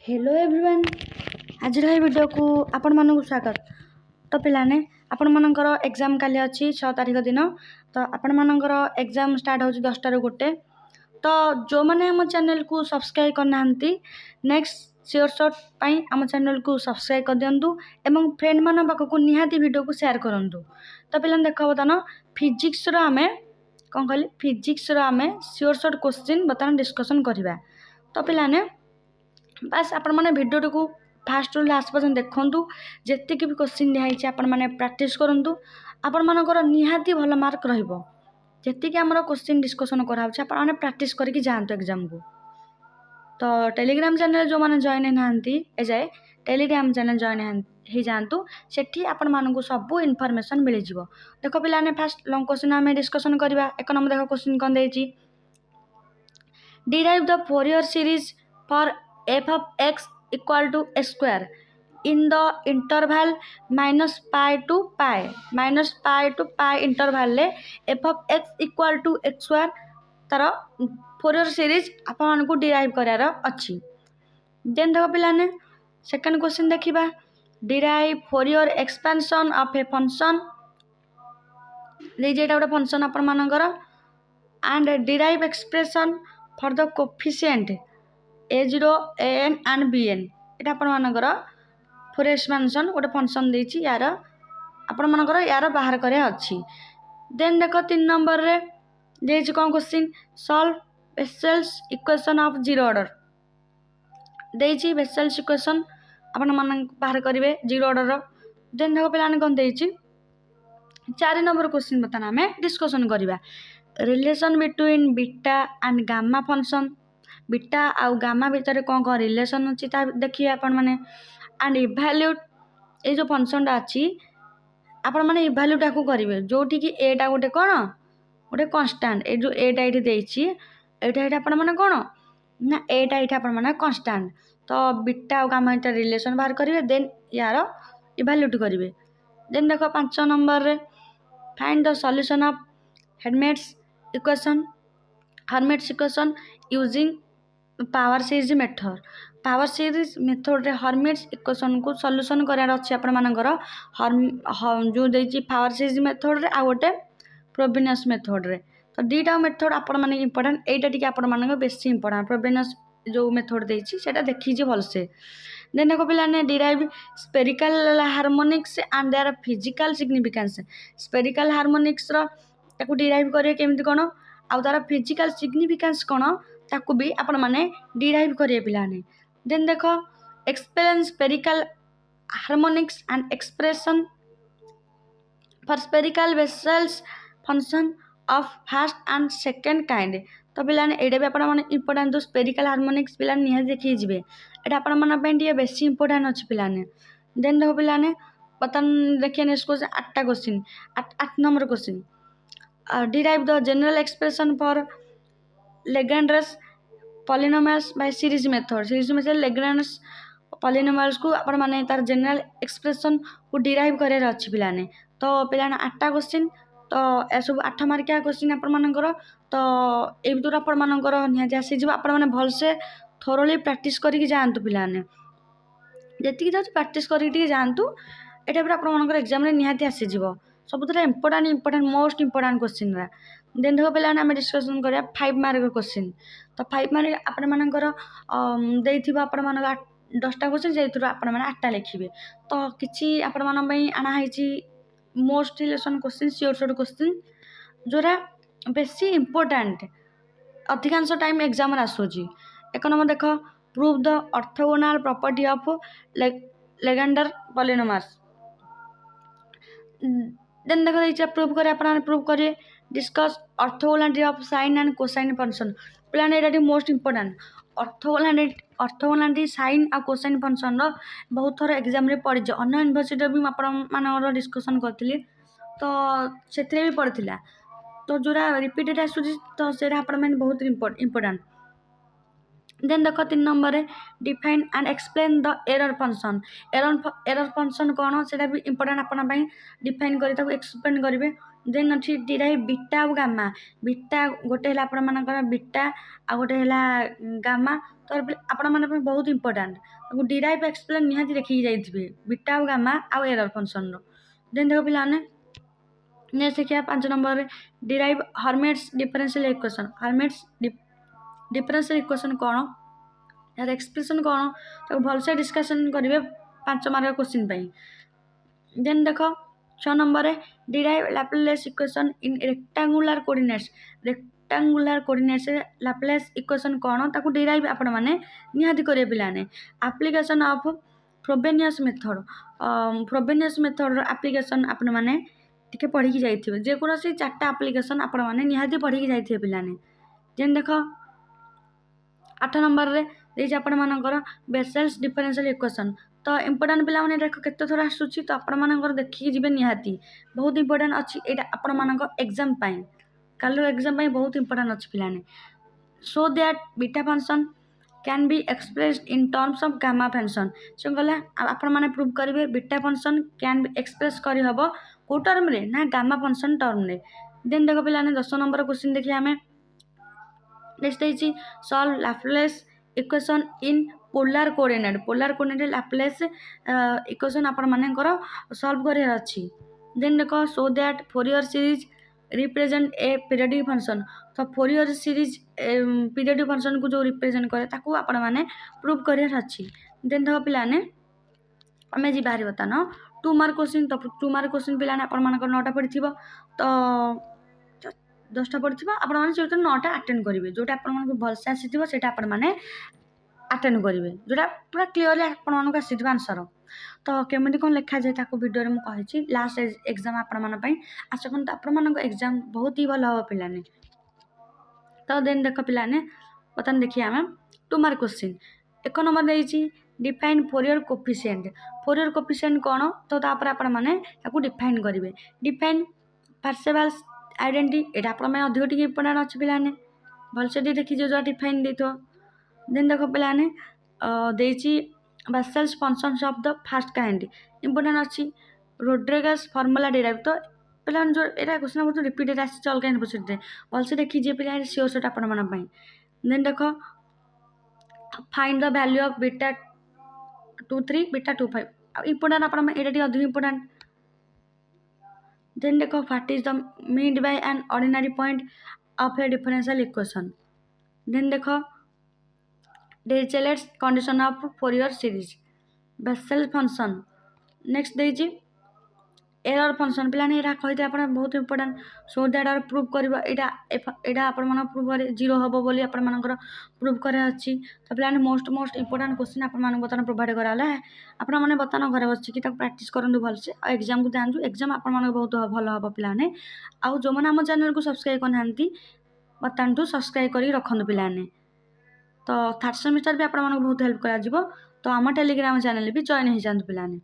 Hello everyone आज video को आपण मानक स्वागत। तो पिलाने आपण मानकर एग्जाम काली अच्छी 6 तारिख दिन। तो आपण मानकर एग्जाम स्टार्ट हो 10 ରୁ 1। तो जो मैंने आम चैनल को सब्सक्राइब करना नेक्स्ट सियोर शॉट पाई आम चैनल को सब्सक्राइब कर दिंतु एवं फ्रेंड मान पाखक निहाती वीडियो को शेयर करूँ। तो पिला देख बर्तमान फिजिक्स आम कौन कहली फिजिक्स आम सियोर शॉट क्वेश्चन बर्तमान डिस्कसन करवा। तो पिलाने बस आपण मैंने वीडियो को फास्ट रू लास्ट पर्यटन देखूँ जितकी भी क्वेश्चन दिखाई आपण मैंने प्रैक्टिस करूँ आपण मानकर निहाती भल मार्क रही आमर क्वेश्चन डिस्कसन कराऊँ आप प्रैक्टिस करके जातु एग्जाम को। तो टेलीग्राम चैनल जो मैंने जॉइन नाहांती एजाए टेलीग्राम चैनल जॉइन हो जातु सेठी आपण मानक सब इनफॉरमेशन मिल जाव। देख पिलाने फास्ट लॉन्ग क्वेश्चन आम डिस्कसन करवा। एक नंबर देख क्वेश्चन कौन देछि derive the Fourier series for f of x equal to a square in the interval -pi to pi interval ले f of x equal to x square तार Fourier series आपन को derive करार अच्छी। Then देखो पिलाने सेकंड क्वेश्चन देखिबा derive Fourier expansion of a function ले जेटा गोटे फंक्शन आपन मानकर and derive expression for the coefficient a0 an and bn एटा आपण मानकर फोरियर एक्सपेंशन गोटे फंक्शन देछि यार आपण मानकर यार बाहर करे अच्छी। देन देखो 3 नंबर रे देछि कोन question solve Bessel's equation of zero order देछि बेसेल्स इक्वेशन आपण मान बाहर करिवे जीरो ऑर्डर रो। देन देखो पिलाने कोन देछि 4 नंबर क्वेश्चन बता हमें डिस्कशन करबा relation between beta and gamma function beta आउ गामा भितर कौन कौन रिलेशन अच्छी देखिए आपण माने एंड इवैल्यूट ये जो फंक्शन अच्छी आपण माने इवैल्यूट को करेंगे जोटी कि एटा गोटे कौन गोटे कन्स्टांट ये जो एटा ये देछि एटा एटा आपण माने कौन ना एटा एटा आपण माने कन्स्टांट। तो बीटा आउ गामा भितर रिलेशन बाहर करेंगे देन यार इवैल्यूट करेंगे। देन देखो 5 नंबर रे find the solution of Hermite's equation using power series method रे हर्मिट्स इक्वेशन को सॉल्यूशन करार अच्छी आपण मानकर जो देछि पावर सीरीज मेथड रे आ गोटे फ्रोबेनियस मेथड रे। तो दीटा मेथड आपण माने इंपोर्टेंट एटा टिके आपण मानक बेसी इंपोर्टेंट फ्रोबेनियस जो मेथड देछि सेटा देखि जे भल से। देन देखो पिलाने derive spherical harmonics and their physical significance spherical harmonics रो ताको डिराइव करे केमति कोन आ तार फिजिकल सिग्निफिकेंस कोन ताको भी आपण माने डिराइव करिए पिलाने। देन देखो explain spherical harmonics and expression for spherical vessels function of first and second kind. तो पिलाने एडे भी आपण माने इंपोर्टेंट तो स्फेरिकल हार्मोनिक्स पिलाने निहा देखि जिवे एटा आपण माने पे टिए बेसी इंपोर्टेंट अछि पिलाने। देन देखो पिलाने बतन देखिए नेक्स्ट क्वेश्चन 8टा question 8 number question derive the general expression for Legendre's polynomials by series method Legendre's polynomials को आपण माने तार जनरल एक्सप्रेशन को डिराइव करे अछि पिलाने। तो पिलाने 8टा क्वेश्चन तो ए सब 8 मार्किया क्वेश्चन आपण मानकर तो ए भीतर आपण मानकर निहाती आसी जिवो आपण माने भल से थोरोली प्रैक्टिस करके जानतु पिलाने जेतिकी जाउ प्रैक्टिस करके जानतु एटा पर आपण मानकर एग्जाम रे निहाती आसी जिवो सबुतरे इंपोर्टेंट मोस्ट इंपोर्टेंट क्वेश्चन रा। देन देखो पिलाने आम डिस्कसन करिया 5 मार्क क्वेश्चन। तो 5 मार्क आपण मानकर देइथिबो आपण मानक 10टा क्वेश्चन जेथुर आपण माने 8टा लिखिबे। तो किछि आपण मान पई आना हैछि मोस्ट रिलेशन क्वेश्चन सियोर शॉर्ट क्वेश्चन जोरा बेसी इंपोर्टेंट अधिकांश टाइम एग्जाम रे आसुची। एक नंबर देखो prove the orthogonal property of Legendre polynomials. Then देखो ये प्रूव करे आपण प्रूव करे discuss orthogonality of sine and cosine function प्लान एटा मोस्ट इंपोर्टेंट ऑर्थोगोनलिटी साइन आ कोसाइन फंक्शन रो बहुत थोर एग्जाम रे पड़ी जे अन्य यूनिवर्सिटी भी आपण मानकर डिस्कशन करथिली तो सेथरे भी पड़थिला तो जोरा रिपीटेड आसुची तो सेरा आपण माने बहुत इंपोर्टेंट। देन देखो 3 नंबर रे define and explain the error function कौन सेटा भी इंपोर्टेंट आपण पई डिफाइन करी ताको एक्सप्लेन करिवे। देन अच्छी डिराइव बीटा और गामा बीटा गोटे है आपर बीटा आ गोटे है गामा तो आपण मैंने बहुत इंपोर्टाट डिराइव एक्सप्लेन निहाती देखिए जाइए बीटा और गामा आउ एरर फंक्शन देन देखो पिलाने नेक्स्ट देखिए 5 number derive hermits differential equation hermits differential equation कौन यार एक्सप्रेशन कौन तो भलसे डिस्कसन करेंगे 5 मार्क क्वेश्चन देन देख 6 number derive Laplace equation in rectangular coordinates Laplace equation कौन ताको डिराइव आपण माने निहाती करिए पिलाने application of Frobenius method application आपण माने टिके पढ़ी की जाइथिबे जेकोसी 4टा एप्लीकेशन आपण माने निहाती पढ़ी की जाइथिबे पिलाने जेन देख 8 नंबर रे देछि आपण मानकर बेसेल्स डिफरेंशियल इक्वेशन तो इंपोर्टेंट पिला माने देख केते थोड़ा आसुची तो आपण मानकर देखि जिबे निहाती बहुत इंपोर्टेंट अछि एटा आपण मानकर एग्जाम पाई कालो एग्जाम पाई बहुत इंपोर्टेंट अछि पिलाने so that beta function can be expressed in terms of gamma function से गला आपण माने प्रूव करिवे beta function can be express करि हबो को टर्म रे ना गामा फंक्शन टर्म रे देन देखो पिलाने 10 नंबर क्वेश्चन देखिए हमें नेक्स्ट है solve Laplace equation in polar coordinate Laplace equation आपण मानकर सॉल्व करियर अछि देन देखो so that Fourier series represent a periodic function तो फोरियर सीरीज पीरियोडिक फंक्शन को जो रिप्रेजेंट करे ताको आपण माने प्रूव करियर अछि देन देखो पिलाने आमे जी बाहरी बता न 2 मार्क क्वेश्चन तो 2 मार्क क्वेश्चन पिलाने आपण मानकर 9टा पड़िथिबो तो 10टा पड़िथिबो आपण माने सेटा 9टा अटेंड करिवे जोटा आपण मानक भलसे आसीथिबो सेटा आपण माने अटेंड करिवे जोटा पूरा क्लियरली आपण मानक आसीथिबो आंसर तो केमिति कोन लिखा जाय ताको वीडियो रे म कहिछि लास्ट एग्जाम आपण मान पई आशा करन आपण मानक एग्जाम बहुत ही भलो हो पिलाने तो देन देखो पिलाने बतन देखिए हम 2 मार्क क्वेश्चन 1 नंबर देछि डिफाइन फोरियर कोफिशिएंट कोन तो तापर आपण माने ताको डिफाइन करिवे डिफाइन पार्सेवल्स आइडेंटिटी एटा आपण माने अधिक टिके इंपोर्टेंट अछि पिलाने भलसे देखि जो डिफाइन देतो देन देखो पिलाने देछि Bessel's functions of the first kind important अछि रोड्रिगस फार्मूला डिराइव तो पिला जो एटा क्वेश्चन बहुत रिपीटेड आसी चल काइन पुछते भलसे देखि जे पिला सियोर सेटा आपण मन पई देन देखो find the value of beta 23 beta 25 important आपण एटा टी अधिक इंपोर्टेंट देन देखो what is the meant by an ordinary point of a differential equation then देखो Dirichlet's condition of Fourier series Bessel function next देछि error function पिलाने एरा कहिते आपण बहुत इंपोर्टेंट सो दैट आर प्रूव करबो एटा आपण मन प्रूव करे 0 हबो बोली आपण मानकर प्रूव करे अछि तो पिलाने मोस्ट इंपोर्टेंट क्वेश्चन आपण मन बतन प्रोवाइड कराला आपण माने बतन घरे बच्ची कि तक प्रैक्टिस करंदु भलसे आ एग्जाम को जानजु एग्जाम आपण मन बहुत भलो हबो पिलाने आ जो मन हम चैनल को सब्सक्राइब करनांती बतंतु सब्सक्राइब करी रखंदु पिलाने तो थर्ड सेमेस्टर भी आपण मन बहुत हेल्प करा जिवो तो आम टेलीग्राम चैनल भी जॉइन हो जांतु पिलाने।